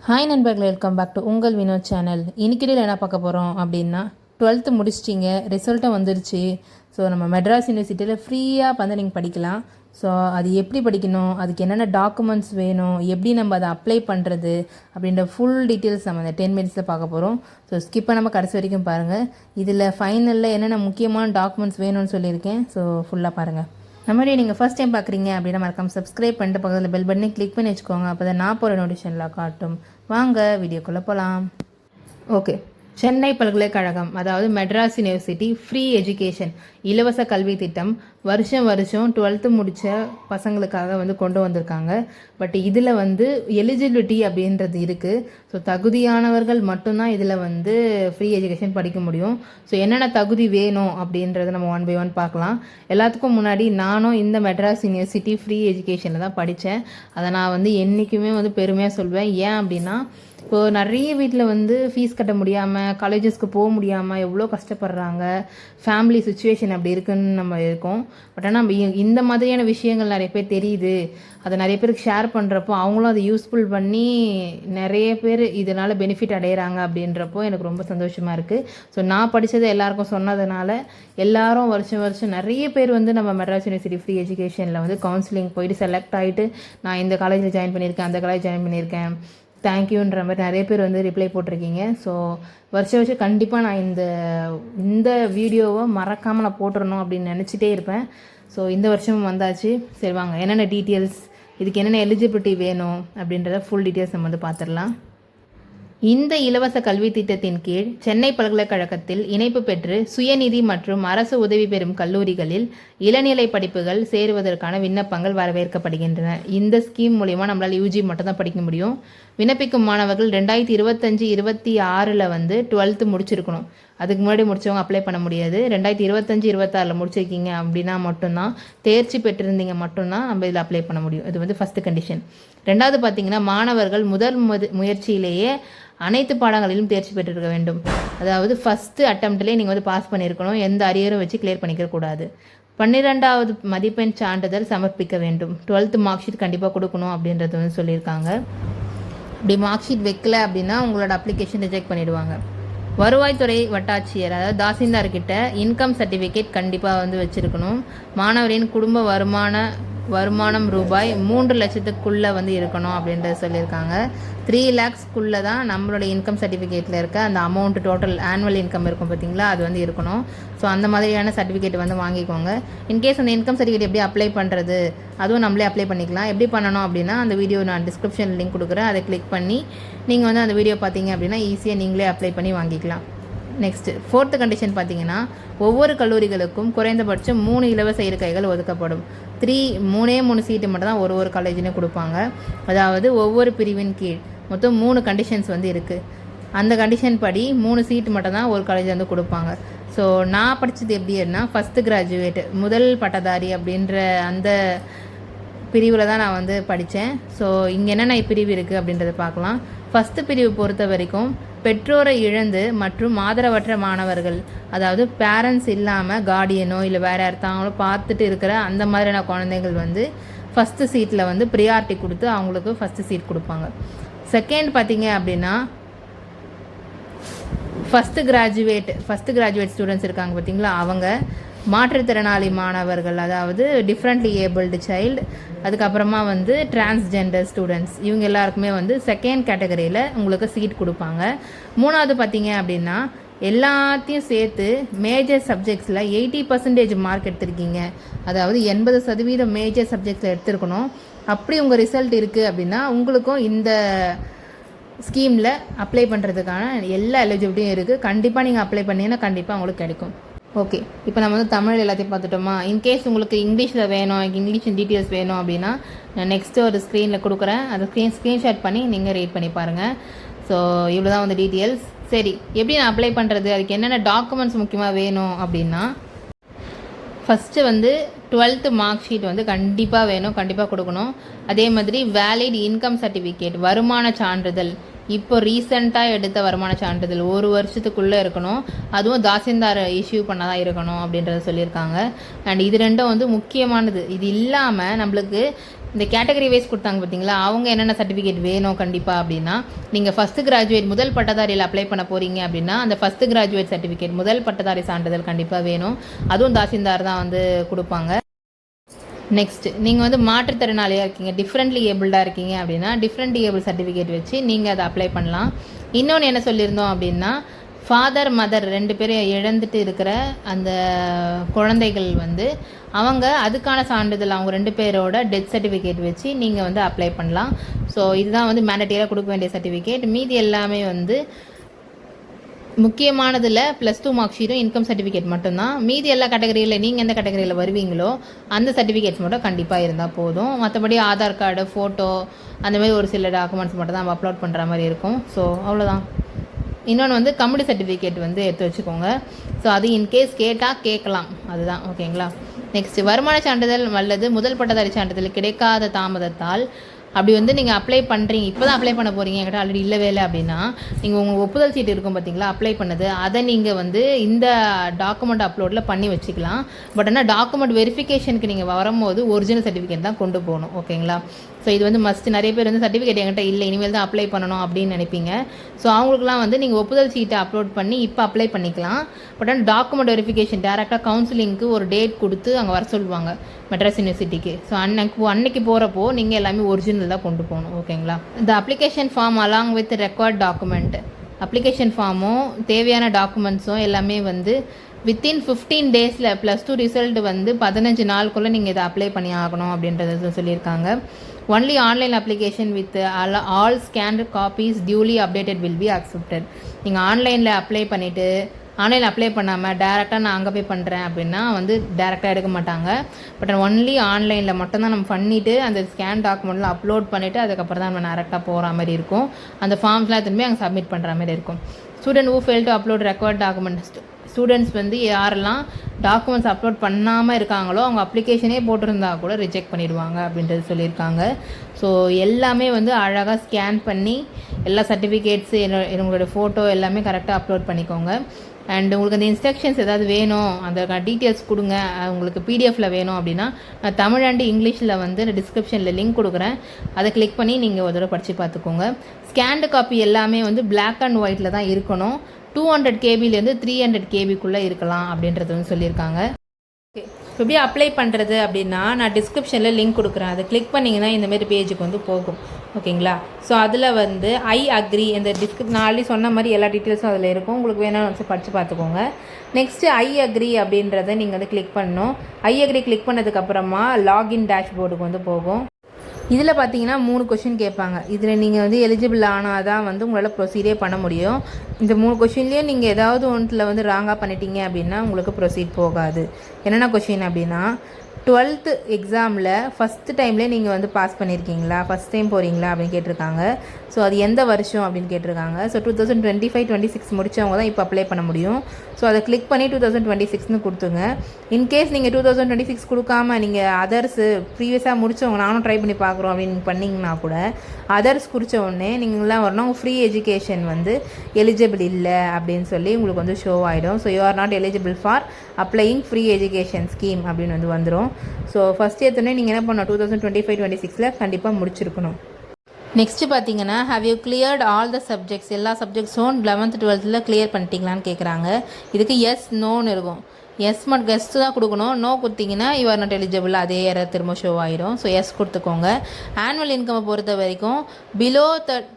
Hi நண்பர்களே, welcome back to உங்கள் Vinod channel. இன்னைக்கு என்ன பார்க்க போகிறோம் அப்படின்னா, 12th முடிச்சிட்டிங்க, ரிசல்ட்டும் வந்துருச்சு. ஸோ நம்ம மெட்ராஸ் யூனிவர்சிட்டியில் ஃப்ரீயாக வந்து நீங்கள் படிக்கலாம். ஸோ அது எப்படி படிக்கணும், அதுக்கு என்னென்ன டாக்குமெண்ட்ஸ் வேணும், எப்படி நம்ம அதை அப்ளை பண்ணுறது அப்படின்ற ஃபுல் டீட்டெயில்ஸ் நம்ம அந்த 10 மினிட்ஸில் பார்க்க போகிறோம். ஸோ ஸ்கிப் பண்ணாமல் கடைசி வரைக்கும் பாருங்கள். இதில் ஃபைனலில் என்னென்ன முக்கியமான டாக்குமெண்ட்ஸ் வேணும்னு சொல்லியிருக்கேன். ஸோ ஃபுல்லாக பாருங்கள். நம்ம வீடியோ நீங்கள் ஃபஸ்ட் டைம் பார்க்குறீங்க அப்படின்னா மறக்காம சப்ஸ்கிரைப் பண்ணிட்டு பக்கத்தில் பெல் பட்டனை கிளிக் பண்ணி வச்சுக்கோங்க. அப்போ தான் நான் போகிற நோட்டிஃபிகேஷனில் காட்டும். வாங்க வீடியோக்குள்ளே போகலாம். ஓகே, சென்னை பல்கலைக்கழகம் அதாவது மெட்ராஸ் யூனிவர்சிட்டி ஃப்ரீ எஜுகேஷன் இலவச கல்வி திட்டம் வருஷம் 12th முடித்த பசங்களுக்காக வந்து கொண்டு வந்திருக்காங்க. பட் இதில் வந்து எலிஜிபிலிட்டி அப்படின்றது இருக்குது. ஸோ தகுதியானவர்கள் மட்டும்தான் இதில் வந்து ஃப்ரீ எஜுகேஷன் படிக்க முடியும். ஸோ என்னென்ன தகுதி வேணும் அப்படின்றத நம்ம 1 by 1 பார்க்கலாம். எல்லாத்துக்கும் முன்னாடி நானும் இந்த மெட்ராஸ் யூனிவர்சிட்டி ஃப்ரீ எஜுகேஷனில் தான் படித்தேன். அதை நான் வந்து என்றைக்குமே வந்து பெருமையாக சொல்வேன். ஏன் அப்படின்னா, இப்போது நிறைய வீட்டில் வந்து ஃபீஸ் கட்ட முடியாமல் காலேஜஸ்க்கு போக முடியாமல் எவ்வளோ கஷ்டப்படுறாங்க. ஃபேமிலி சுச்சுவேஷன் அப்படி இருக்குன்னு நம்ம இருக்கோம். பட் ஆனால் நம்ம இந்த மாதிரியான விஷயங்கள் நிறைய பேர் தெரியுது, அதை நிறைய பேருக்கு ஷேர் பண்ணுறப்போ அவங்களும் அதை யூஸ்ஃபுல் பண்ணி நிறைய பேர் இதனால் பெனிஃபிட் அடைகிறாங்க அப்படின்றப்போ எனக்கு ரொம்ப சந்தோஷமாக இருக்குது. ஸோ நான் படித்ததை எல்லாருக்கும் சொன்னதுனால எல்லாரும் வருஷம் நிறைய பேர் வந்து நம்ம மெட்ராஸ் யூனிவர்சிட்டி ஃப்ரீ எஜுகேஷனில் வந்து கவுன்சிலிங் போயிட்டு செலக்ட் ஆகிட்டு நான் இந்த காலேஜில் ஜாயின் பண்ணியிருக்கேன், அந்த காலேஜ் ஜாயின் பண்ணியிருக்கேன், தேங்க்யூன்ற மாதிரி நிறைய பேர் வந்து ரிப்ளை போட்டிருக்கீங்க. ஸோ வருஷம் கண்டிப்பாக நான் இந்த வீடியோவை மறக்காமல் நான் போட்டுடணும் அப்படின்னு நினச்சிட்டே இருப்பேன். ஸோ இந்த வருஷமும் வந்தாச்சு. சரி வாங்க, என்னென்ன டீட்டெயில்ஸ், இதுக்கு என்னென்ன எலிஜிபிலிட்டி வேணும் அப்படின்றத ஃபுல் டீட்டெயில்ஸ் நம்ம வந்து பார்த்துடலாம். இந்த இலவச கல்வி திட்டத்தின் கீழ் சென்னை பல்கலைக்கழகத்தில் இணைப்பு பெற்று சுயநிதி மற்றும் அரசு உதவி பெறும் கல்லூரிகளில் இளநிலை படிப்புகள் சேருவதற்கான விண்ணப்பங்கள் வரவேற்கப்படுகின்றன. இந்த ஸ்கீம் மூலிமா நம்மளால் யூஜி மட்டும் தான் படிக்க முடியும். விண்ணப்பிக்கும் மாணவர்கள் 2025-26 வந்து 12th முடிச்சிருக்கணும். அதுக்கு முன்னாடி முடித்தவங்க அப்ளை பண்ண முடியாது. 2025-26 முடிச்சிருக்கீங்க அப்படின்னா மட்டும்தான், தேர்ச்சி பெற்றிருந்தீங்க மட்டும்தான் நம்ம இதில் அப்ளை பண்ண முடியும். இது வந்து ஃபஸ்ட்டு கண்டிஷன். ரெண்டாவது பார்த்தீங்கன்னா, மாணவர்கள் முதல் முயற்சியிலேயே அனைத்து பாடங்களிலும் தேர்ச்சி பெற்றிருக்க வேண்டும். அதாவது ஃபஸ்ட்டு அட்டம்ப்ட்லேயே நீங்கள் வந்து பாஸ் பண்ணியிருக்கணும், எந்த அரியரும் வச்சு கிளியர் பண்ணிக்க கூடாது. 12வது மதிப்பெண் சான்றிதழ் சமர்ப்பிக்க வேண்டும். 12th மார்க் ஷீட் கண்டிப்பாக கொடுக்கணும் அப்படின்றது வந்து சொல்லியிருக்காங்க. அப்படி மார்க் ஷீட் வைக்கல அப்படின்னா உங்களோட அப்ளிகேஷன் ரிஜெக்ட் பண்ணிவிடுவாங்க. வருவாய்த்துறை வட்டாட்சியர் அதாவது தாசில்தார்கிட்ட இன்கம் சர்டிஃபிகேட் கண்டிப்பாக வந்து வச்சுருக்கணும். மாணவரின் குடும்ப வருமானம் ரூபாய் 3 லட்சத்துக்குள்ளே வந்து இருக்கணும் அப்படின்றத சொல்லியிருக்காங்க. 3 lakhsக்குள்ளே தான் நம்மளோட இன்கம் சர்டிஃபிகேட்டில் இருக்க அந்த அமௌண்ட், டோட்டல் ஆனுவல் இன்கம் இருக்கும் பார்த்தீங்களா, அது வந்து இருக்கணும். ஸோ அந்த மாதிரியான சர்டிஃபிகேட் வந்து வாங்கிக்கோங்க. இன்கேஸ் அந்த இன்கம் சர்டிஃபிகேட் எப்படி அப்ளை பண்ணுறது, அதுவும் நம்மளே அப்ளை பண்ணிக்கலாம். எப்படி பண்ணணும் அப்படின்னா, அந்த வீடியோ நான் டிஸ்கிரிப்ஷன் லிங்க் கொடுக்குறேன், அதை கிளிக் பண்ணி நீங்கள் வந்து அந்த வீடியோ பார்த்தீங்க அப்படின்னா ஈஸியாக நீங்களே அப்ளை பண்ணி வாங்கிக்கலாம். நெக்ஸ்ட்டு 4th கண்டிஷன் பார்த்தீங்கன்னா, ஒவ்வொரு கல்லூரிகளுக்கும் குறைந்தபட்சம் 3 இலவச இருக்கைகள் ஒதுக்கப்படும். 3 சீட்டு மட்டும் தான் ஒரு காலேஜ்லேயும் கொடுப்பாங்க. அதாவது ஒவ்வொரு பிரிவின் கீழ் மொத்தம் 3 கண்டிஷன்ஸ் வந்து இருக்குது. அந்த கண்டிஷன் படி 3 சீட்டு மட்டும் தான் ஒரு காலேஜ் வந்து கொடுப்பாங்க. ஸோ நான் படித்தது எப்படின்னா, ஃபஸ்ட்டு கிராஜுவேட் முதல் பட்டதாரி அப்படின்ற அந்த பிரிவில் தான் நான் வந்து படித்தேன். ஸோ இங்கே என்னென்ன பிரிவு இருக்குது அப்படின்றத பார்க்கலாம். ஃபஸ்ட்டு பிரிவு பொறுத்த வரைக்கும் பெற்றோரை இழந்து மற்றும் ஆதரவற்ற மாணவர்கள், அதாவது பேரண்ட்ஸ் இல்லாமல் கார்டியனோ இல்லை வேறு யார்த்தாங்களோ பார்த்துட்டு இருக்கிற அந்த மாதிரியான குழந்தைகள் வந்து ஃபஸ்ட்டு சீட்டில் வந்து ப்ரியாரிட்டி கொடுத்து அவங்களுக்கு ஃபஸ்ட்டு சீட் கொடுப்பாங்க. செகண்ட் பார்த்தீங்க அப்படின்னா, ஃபஸ்ட்டு கிராஜுவேட் ஸ்டூடெண்ட்ஸ் இருக்காங்க பார்த்தீங்களா, அவங்க மாற்றுத்திறனாளி மாணவர்கள், அதாவது டிஃப்ரெண்ட்லி ஏபிள்டு சைல்டு, அதுக்கப்புறமா வந்து டிரான்ஸ்ஜெண்டர் ஸ்டூடெண்ட்ஸ், இவங்க எல்லாருக்குமே வந்து செகண்ட் கேட்டகரியில் உங்களுக்கு சீட் கொடுப்பாங்க. மூணாவது பார்த்தீங்க அப்படின்னா, எல்லாத்தையும் சேர்த்து மேஜர் சப்ஜெக்ட்ஸில் 80% மார்க் எடுத்திருக்கீங்க, அதாவது 80% மேஜர் சப்ஜெக்ட்ஸில் எடுத்துருக்கணும். அப்படி உங்கள் ரிசல்ட் இருக்குது அப்படின்னா உங்களுக்கும் இந்த ஸ்கீமில் அப்ளை பண்ணுறதுக்கான எல்லா எலிஜிபிலிட்டியும் இருக்குது. கண்டிப்பாக நீங்கள் அப்ளை பண்ணிங்கன்னா கண்டிப்பாக உங்களுக்கு கிடைக்கும். ஓகே, இப்போ நம்ம வந்து தமிழ் எல்லாத்தையும் பார்த்துட்டோமா. இன்கேஸ் உங்களுக்கு இங்கிலீஷில் வேணும், இங்கிலீஷ் டீட்டெயில்ஸ் வேணும் அப்படின்னா நான் நெக்ஸ்ட்டு ஒரு ஸ்க்ரீனில் கொடுக்குறேன், அதை ஸ்க்ரீன்ஷாட் பண்ணி நீங்கள் ரீட் பண்ணி பாருங்கள். ஸோ இவ்வளோ தான் வந்து டீட்டெயில்ஸ். சரி, எப்படி நான் அப்ளை பண்ணுறது, அதுக்கு என்னென்ன டாக்குமெண்ட்ஸ் முக்கியமாக வேணும் அப்படின்னா, ஃபஸ்ட்டு வந்து 12th மார்க் ஷீட் வந்து கண்டிப்பாக வேணும், கண்டிப்பாக கொடுக்கணும். அதே மாதிரி வேலிட் இன்கம் சர்டிஃபிகேட், வருமான சான்றிதழ், இப்போ ரீசெண்டாக எடுத்த வருமான சான்றிதழ் 1 வருஷத்துக்குள்ளே இருக்கணும். அதுவும் தாசில்தார் இஷ்யூ பண்ணதான் இருக்கணும் அப்படின்றத சொல்லியிருக்காங்க. அண்ட் இது ரெண்டும் வந்து முக்கியமானது. இது இல்லாமல் நம்மளுக்கு இந்த கேட்டகரி வைஸ் கொடுத்தாங்க பார்த்தீங்களா, அவங்க என்னென்ன சர்டிஃபிகேட் வேணும் கண்டிப்பாக அப்படின்னா, நீங்கள் ஃபஸ்ட்டு கிராஜுவேட் முதல் பட்டதாரியில் அப்ளை பண்ண போகிறீங்க அப்படின்னா அந்த ஃபஸ்ட்டு கிராஜுவேட் சர்டிஃபிகேட் முதல் பட்டதாரி சான்றிதழ் கண்டிப்பாக வேணும். அதுவும் தாசில்தார் தான் வந்து கொடுப்பாங்க. நெக்ஸ்ட், நீங்கள் வந்து மாற்றுத்திறனாளியாக இருக்கீங்க, டிஃப்ரெண்ட்லி ஏபிள்டாக இருக்கீங்க அப்படின்னா டிஃப்ரெண்ட் ஏபிள் சர்டிஃபிகேட் வச்சு நீங்கள் அதை அப்ளை பண்ணலாம். இன்னொன்று என்ன சொல்லியிருந்தோம் அப்படின்னா, ஃபாதர் மதர் 2 பேரும் இழந்துட்டு இருக்கிற அந்த குழந்தைகள் வந்து அவங்க அதுக்கான சான்றிதழ் அவங்க 2 பேரோட டெத் சர்டிஃபிகேட் வச்சு நீங்கள் வந்து அப்ளை பண்ணலாம். ஸோ இதுதான் வந்து மேண்டேட்டரியாக கொடுக்க வேண்டிய சர்டிஃபிகேட். மீதி எல்லாமே வந்து முக்கியமானதில் +2 மார்க் ஷீட்டும் இன்கம் சர்டிஃபிகேட் மட்டும்தான். மீதி எல்லா கேட்டகரியில் நீங்கள் எந்த கேட்டகரியில் வருவீங்களோ அந்த சர்டிஃபிகேட்ஸ் மட்டும் கண்டிப்பாக இருந்தால் போதும். மற்றபடி ஆதார் கார்டு, ஃபோட்டோ, அந்த மாதிரி ஒரு சில டாக்குமெண்ட்ஸ் மட்டும் தான் நம்ம அப்லோட் பண்ணுற மாதிரி இருக்கும். ஸோ அவ்வளோதான். இன்னொன்று வந்து கம்யூனிட்டி சர்டிஃபிகேட் வந்து எடுத்து வச்சுக்கோங்க. ஸோ அது இன்கேஸ் கேட்கலாம், அதுதான். ஓகேங்களா. நெக்ஸ்ட்டு, வருமான சான்றிதழ் அல்லது முதல் பட்டதாரி சான்றிதழ் கிடைக்காத தாமதத்தால் அப்படி வந்து நீங்கள் அப்ளை பண்ணுறீங்க, இப்போ தான் அப்ளை பண்ண போகிறீங்க, என்கிட்ட ஆல்ரெடி இல்லவே இல்லை அப்படின்னா, நீங்கள் உங்கள் ஒப்புதல் சீட்டு இருக்கும் பார்த்தீங்களா, அப்ளை பண்ணது, அதை நீங்கள் வந்து இந்த டாக்குமெண்ட் அப்லோடில் பண்ணி வச்சுக்கலாம். பட் ஆனால் டாக்குமெண்ட் வெரிஃபிகேஷனுக்கு நீங்கள் வரும்போது ஒரிஜினல் சர்டிஃபிகேட் தான் கொண்டு போகணும். ஓகேங்களா. ஸோ இது வந்து மஸ்ட். நிறைய பேர் வந்து சர்டிஃபிகேட் என்கிட்ட இல்லை, இனிமேல் தான் அப்ளை பண்ணணும் அப்படின்னு நினைப்பீங்க. ஸோ அவங்களுக்குலாம் வந்து நீங்கள் ஒப்புதல் சீட்டை அப்லோட் பண்ணி இப்போ அப்ளை பண்ணிக்கலாம். பட் ஆனால் டாக்குமெண்ட் வெரிஃபிகேஷன் டேரெக்டாக கவுன்சிலிங்க்கு ஒரு டேட் கொடுத்து அங்கே வர சொல்லுவாங்க மெட்ராஸ் யூனிவர்சிட்டிக்கு. ஸோ அன்னைக்கு போகிறப்போ நீங்கள் எல்லாமே ஒரிஜினல் தான் கொண்டு போகணும். ஓகேங்களா. இந்த application form along with record document, application ஃபார்மும் தேவையான டாக்குமெண்ட்ஸும் எல்லாமே வந்து வித்தின் 15 டேஸில் +2 ரிசல்ட் வந்து 15 நாளுக்குள்ளே நீங்கள் இதை அப்ளை பண்ணி ஆகணும் அப்படின்றத சொல்லியிருக்காங்க. Only online application with all scanned copies duly updated will be accepted. நீங்கள் ஆன்லைனில் அப்ளை பண்ணிவிட்டு ஆன்லைனில் அப்ளை பண்ணாமல் டேரெக்டாக நான் அங்கே போய் பண்ணுறேன் அப்படின்னா வந்து டேரெக்டாக எடுக்க மாட்டாங்க. பட் ஒன்லி ஆன்லைனில் மட்டும்தான் நம்ம பண்ணிவிட்டு அந்த ஸ்கேன் டாக்குமெண்ட்டில் அப்லோட் பண்ணிவிட்டு அதுக்கப்புறம் தான் நம்ம டேரெக்டாக போகிற மாதிரி இருக்கும். அந்த ஃபார்ம்ஸ்லாம் திரும்பி அங்கே சப்மிட் பண்ணுற மாதிரி இருக்கும். Student who fail to upload record documents, students வந்து யாரெல்லாம் டாக்குமெண்ட்ஸ் அப்லோட் பண்ணாமல் இருக்காங்களோ அவங்க அப்ளிகேஷனே போட்டிருந்தா கூட ரிஜெக்ட் பண்ணிடுவாங்க அப்படின்றது சொல்லியிருக்காங்க. ஸோ எல்லாமே வந்து அழகாக ஸ்கேன் பண்ணி எல்லா சர்டிஃபிகேட்ஸு உங்களோட ஃபோட்டோ எல்லாமே கரெக்டாக அப்லோட் பண்ணிக்கோங்க. அண்ட் உங்களுக்கு அந்த இன்ஸ்ட்ரக்ஷன்ஸ் ஏதாவது வேணும், அந்த டீட்டெயில்ஸ் கொடுங்க, உங்களுக்கு பிடிஎஃப்பில் வேணும் அப்படின்னா நான் தமிழ் அண்ட் இங்கிலீஷில் வந்து டிஸ்கிரிப்ஷனில் லிங்க் கொடுக்குறேன், அதை கிளிக் பண்ணி நீங்கள் ஒரு தடவை படித்து பார்த்துக்கோங்க. ஸ்கேன்டு காப்பி எல்லாமே வந்து பிளாக் அண்ட் ஒயிட்டில் தான் இருக்கணும். 200 கேபிலேருந்து 300 கேபிக்குள்ளே இருக்கலாம் அப்படின்றது வந்து சொல்லியிருக்காங்க. ஓகே, எப்படி அப்ளை பண்ணுறது அப்படின்னா நான் டிஸ்கிரிப்ஷனில் லிங்க் கொடுக்குறேன், அதை கிளிக் பண்ணிங்கன்னா இந்தமாரி பேஜுக்கு வந்து போகும். ஓகேங்களா. ஸோ அதில் வந்து ஐ அக்ரி இந்த நான் ஆல்ரெடி சொன்ன மாதிரி எல்லா டீட்டெயில்ஸும் அதில் இருக்கும். உங்களுக்கு வேணும்னு வச்சு படித்து பார்த்துக்கோங்க. நெக்ஸ்ட்டு ஐ அக்ரி அப்படின்றத நீங்கள் வந்து கிளிக் பண்ணணும். ஐ அக்ரி கிளிக் பண்ணதுக்கப்புறமா லாகின் டேஷ்போர்டுக்கு வந்து போகும். இதில் பார்த்தீங்கன்னா 3 கொஷின் கேட்பாங்க. இதில் நீங்கள் வந்து எலிஜிபிள் ஆனால் தான் வந்து உங்களால் ப்ரொசீடே பண்ண முடியும். இந்த 3 கொஷின்லேயே நீங்கள் ஏதாவது ஒன்றில் வந்து ராங்காக பண்ணிட்டீங்க அப்படின்னா உங்களுக்கு ப்ரொசீட் போகாது. என்னென்ன கொஷின் அப்படின்னா, 12th எக்ஸாமில் ஃபஸ்ட்டு டைம்லேயே நீங்கள் வந்து பாஸ் பண்ணியிருக்கீங்களா, ஃபஸ்ட் டைம் போகிறீங்களா அப்படின்னு கேட்டிருக்காங்க. ஸோ அது எந்த வருஷம் அப்படின்னு கேட்டிருக்காங்க. ஸோ 2025-26 முடித்தவங்க தான் இப்போ அப்ளை பண்ண முடியும். ஸோ அதை கிளிக் பண்ணி 2026ன்னு கொடுத்துங்க. இன்கேஸ் நீங்கள் 2026 கொடுக்காம நீங்கள் அதர்ஸு ப்ரீவியஸாக முடித்தவங்க நானும் ட்ரை பண்ணி பார்க்குறோம் அப்படின்னு பண்ணிங்கன்னா கூட அதர்ஸ் குறித்த உடனே நீங்களாம் வரணும் ஃப்ரீ எஜுகேஷன் வந்து எலிஜிபிள் இல்லை அப்படின்னு சொல்லி உங்களுக்கு வந்து ஷோ ஆகிடும். So you are not eligible for applying free education scheme அப்படின்னு வந்து வந்துடும். ஸோ ஃபஸ்ட் எடுத்தோடனே நீங்கள் என்ன பண்ணணும், 2025-26 கண்டிப்பாக முடிச்சிருக்கணும். நெக்ஸ்ட்டு பார்த்தீங்கன்னா, how you cleared all the subjects, எல்லா சப்ஜெக்ட்ஸும் 11th 12th கிளியர் பண்ணிட்டீங்களான்னு கேட்குறாங்க. இதுக்கு எஸ் நோன்னு இருக்கும். எஸ் மட்டும் கெஸ்ட்டு தான் கொடுக்கணும். நோ கொடுத்தீங்கன்னா யூ ஆர் நாட் எலிஜிபிள், அதே யாராவது திரும்ப ஷோ ஆகிடும். ஸோ எஸ் கொடுத்துக்கோங்க. ஆனுவல் இன்கம்மை பொறுத்த வரைக்கும் பிலோ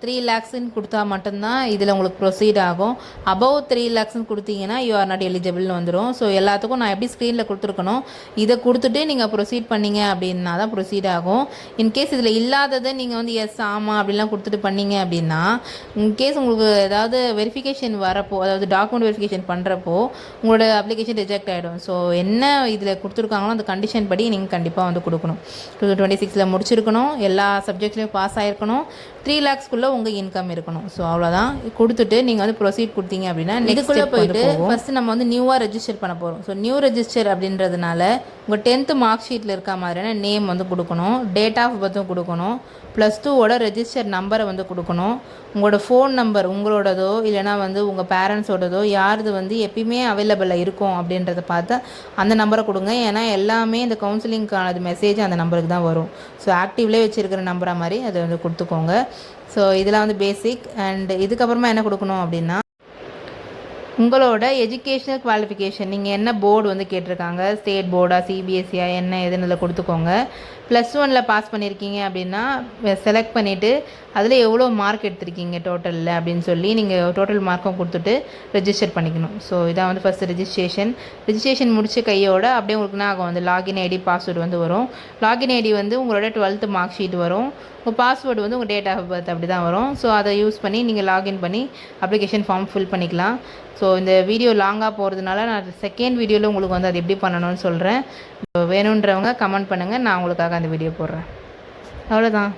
3 lakhsன்னு கொடுத்தா மட்டும்தான் இதில் உங்களுக்கு ப்ரொசீட் ஆகும். அபவ் 3 lakhsன்னு கொடுத்தீங்கன்னா யூ ஆர் நாட் எலிஜிபிள்னு வந்துடும். ஸோ எல்லாத்துக்கும் நான் எப்படி ஸ்க்ரீனில் கொடுத்துருக்கணும், இதை கொடுத்துட்டு நீங்கள் ப்ரொசீட் பண்ணிங்க அப்படின்னா தான் ப்ரொசீட் ஆகும். இன்கேஸ் இதில் இல்லாததை நீங்கள் வந்து எஸ் ஆமாம் அப்படிலாம் கொடுத்துட்டு பண்ணீங்க அப்படின்னா இன்கேஸ் உங்களுக்கு ஏதாவது வெரிஃபிகேஷன் வரப்போ, அதாவது டாக்குமெண்ட் வெரிஃபிகேஷன் பண்ணுறப்போ உங்களோட அப்ளிகேஷன் ரிஜெக்ட் ஆகிடும். ஸோ என்ன இதில் கொடுத்துருக்காங்களோ அந்த கண்டிஷன் படி நீங்கள் கண்டிப்பாக வந்து கொடுக்கணும். 2026 முடிச்சிருக்கணும், எல்லா சப்ஜெக்ட்லேயும் பாஸ் ஆகிருக்கணும், 3 lakhsக்குள்ளே உங்கள் இன்கம் இருக்கணும். ஸோ அவ்வளோதான். கொடுத்துட்டு நீங்கள் வந்து ப்ரொசீட் கொடுத்தீங்க அப்படின்னா இதுக்குள்ளே போயிட்டு ஃபஸ்ட்டு நம்ம வந்து நியூவாக ரெஜிஸ்டர் பண்ண போகிறோம். ஸோ நியூ ரெஜிஸ்டர் அப்படின்றதுனால உங்கள் 10th மார்க் ஷீட்டில் இருக்க மாதிரியான நேம் வந்து கொடுக்கணும், டேட் ஆஃப் பர்த்தும் கொடுக்கணும், +2வோட ரெஜிஸ்டர் நம்பரை வந்து கொடுக்கணும், உங்களோட ஃபோன் நம்பர் உங்களோடதோ இல்லைனா வந்து உங்கள் பேரண்ட்ஸோடதோ யாருது வந்து எப்பயுமே அவைலபிளாக இருக்கும் அப்படின்றத பார்த்து அந்த நம்பரை கொடுங்க. ஏன்னா எல்லாமே இந்த கவுன்சிலிங்க்கானது மெசேஜ் அந்த நம்பருக்கு தான் வரும். ஸோ ஆக்டிவ்லேயே வச்சுருக்கிற நம்பரை மாதிரி அதை வந்து கொடுத்துக்கோங்க. ஸோ இதெல்லாம் வந்து பேசிக். அண்ட் இதுக்கப்புறமா என்ன கொடுக்கணும் அப்படின்னா உங்களோட எஜுகேஷ்னல் குவாலிஃபிகேஷன், நீங்கள் என்ன போர்டு வந்து கேட்டிருக்காங்க, ஸ்டேட் போர்டா சிபிஎஸ்சியா என்ன எதுன்னு கொடுத்துக்கோங்க. +1 பாஸ் பண்ணியிருக்கீங்க அப்படின்னா செலக்ட் பண்ணிவிட்டு அதில் எவ்வளோ மார்க் எடுத்திருக்கீங்க டோட்டலில் அப்படின்னு சொல்லி நீங்கள் டோட்டல் மார்க்கும் கொடுத்துட்டு ரெஜிஸ்டர் பண்ணிக்கணும். ஸோ இதான் வந்து ஃபஸ்ட்டு ரெஜிஸ்ட்ரேஷன் முடிச்ச கையோட அப்படியே உங்களுக்கு என்ன ஆகும், வந்து லாகின் ஐடி பாஸ்வேர்டு வந்து வரும். லாகின் ஐடி வந்து உங்களோட 12th மார்க் ஷீட் வரும், உங்கள் பாஸ்வேர்டு வந்து உங்கள் டேட் ஆஃப் பர்த் அப்படி தான் வரும். ஸோ அதை யூஸ் பண்ணி நீங்கள் லாகின் பண்ணி அப்ளிகேஷன் ஃபார்ம் ஃபில் பண்ணிக்கலாம். ஸோ இந்த வீடியோ லாங்காக போகிறதுனால நான் செகண்ட் வீடியோவில் உங்களுக்கு வந்து அது எப்படி பண்ணணும்னு சொல்கிறேன். வேணுன்றவங்க கமெண்ட் பண்ணுங்கள், நான் உங்களுக்காக அந்த வீடியோ போடுறேன். அவ்வளோதான்.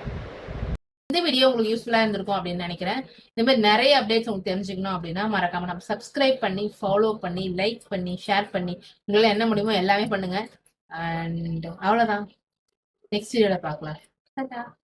இந்த வீடியோ உங்களுக்கு யூஸ்ஃபுல்லாக இருந்திருக்கும் அப்படின்னு நினைக்கிறேன். இந்த மாதிரி நிறைய அப்டேட்ஸ் உங்களுக்கு தெரிஞ்சுக்கணும் அப்படின்னா மறக்காம நம்ம சப்ஸ்கிரைப் பண்ணி, ஃபாலோ பண்ணி, லைக் பண்ணி, ஷேர் பண்ணி, உங்களால் என்ன முடியுமோ எல்லாமே பண்ணுங்கள். அண்ட் அவ்வளோதான். நெக்ஸ்ட் வீடியோவில் பார்க்கலாம்.